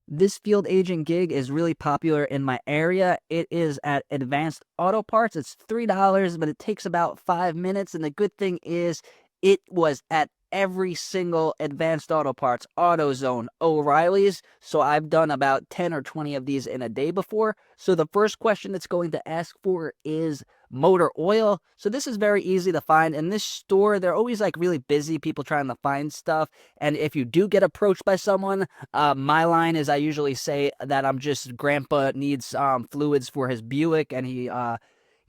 This field agent gig is really popular in my area. It is at Advanced Auto Parts. It's $3, but it takes about 5 minutes. And the good thing is, it was at every single Advanced Auto Parts, AutoZone, O'Reilly's. So I've done about 10 or 20 of these in a day before. So the first question it's going to ask for is motor oil. So this is very easy to find. In this store, they're always like really busy, people trying to find stuff. And if you do get approached by someone, my line is I usually say that I'm just grandpa needs fluids for his Buick, and he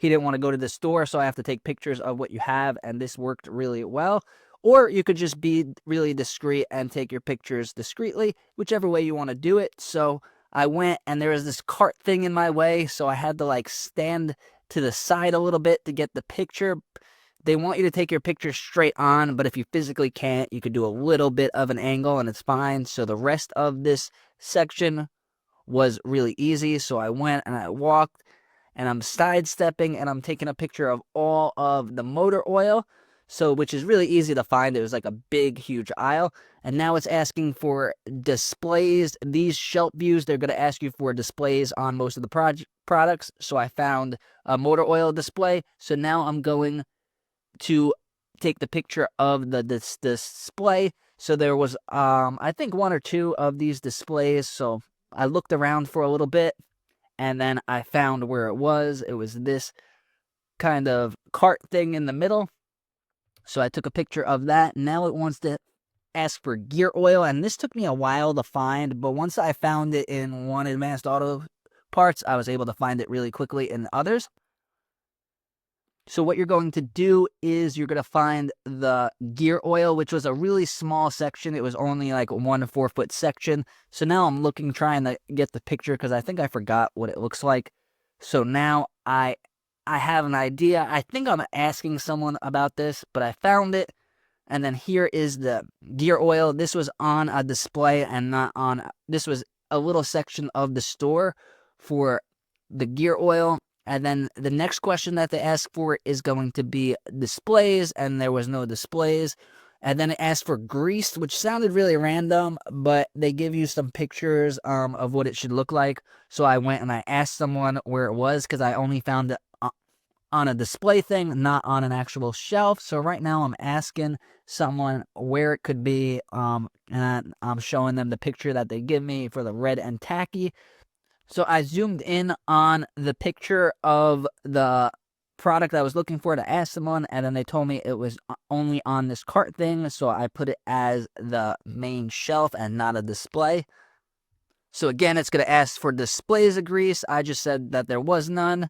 didn't want to go to the store, so I have to take pictures of what you have, and this worked really well. Or you could just be really discreet and take your pictures discreetly, whichever way you want to do it. So I went, and there was this cart thing in my way, so I had to like stand to the side a little bit to get the picture. They want you to take your picture straight on, but if you physically can't, you could do a little bit of an angle and it's fine. So the rest of this section was really easy. So I went and I walked and I'm sidestepping and I'm taking a picture of all of the motor oil. So, which is really easy to find. It was like a big, huge aisle. And now it's asking for displays. These shelf views, they're going to ask you for displays on most of the products. So I found a motor oil display. So now I'm going to take the picture of this display. So there was I think one or two of these displays. So I looked around for a little bit and then I found where it was. It was this kind of cart thing in the middle. So I took a picture of that. Now it wants to ask for gear oil, and this took me a while to find, but once I found it in one Advanced Auto Parts, I was able to find it really quickly in others. So what you're going to do is you're going to find the gear oil, which was a really small section. It was only like 1 4-foot section. So now I'm looking, trying to get the picture because I think I forgot what it looks like. So now I have an idea. I think I'm asking someone about this, but I found it. And then here is the gear oil. This was on a display and not on, this was a little section of the store for the gear oil. And then the next question that they ask for is going to be displays, and there was no displays. And then it asked for grease, which sounded really random, but they give you some pictures of what it should look like. So I went and I asked someone where it was because I only found it on a display thing, not on an actual shelf. So right now I'm asking someone where it could be, and I'm showing them the picture that they give me for the red and tacky. So I zoomed in on the picture of the product I was looking for to ask someone, and then they told me it was only on this cart thing, so I put it as the main shelf and not a display. So again, it's going to ask for displays of grease. I just said that there was none.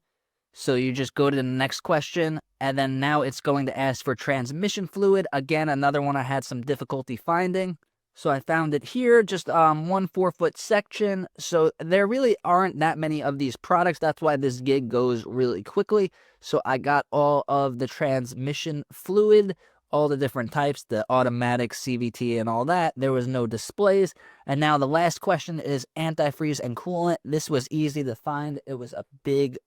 So you just go to the next question, and then now it's going to ask for transmission fluid. Again, another one I had some difficulty finding. So I found it here, just 1 4-foot section. So there really aren't that many of these products. That's why this gig goes really quickly. So I got all of the transmission fluid, all the different types, the automatic, CVT, and all that. There was no displays. And now the last question is antifreeze and coolant. This was easy to find. It was a big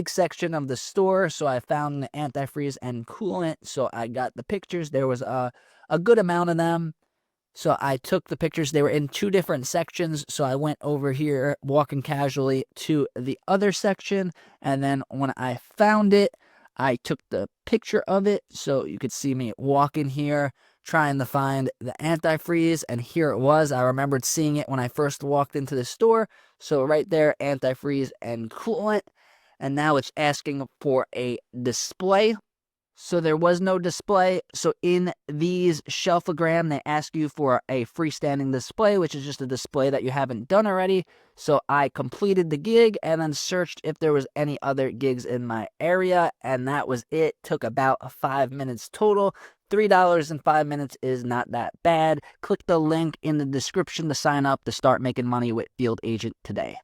section of the store, so I found the antifreeze and coolant. So I got the pictures. There was a good amount of them. So I took the pictures. They were in 2 different sections. So I went over here, walking casually, to the other section. And then when I found it, I took the picture of it. So you could see me walking here, trying to find the antifreeze. And here it was. I remembered seeing it when I first walked into the store. So right there, antifreeze and coolant. And now it's asking for a display. So there was no display. So in these shelfogram, they ask you for a freestanding display, which is just a display that you haven't done already. So I completed the gig and then searched if there was any other gigs in my area, and that was it. Took about 5 minutes total. $3 in 5 minutes is not that bad. Click the link in the description to sign up to start making money with Field Agent today.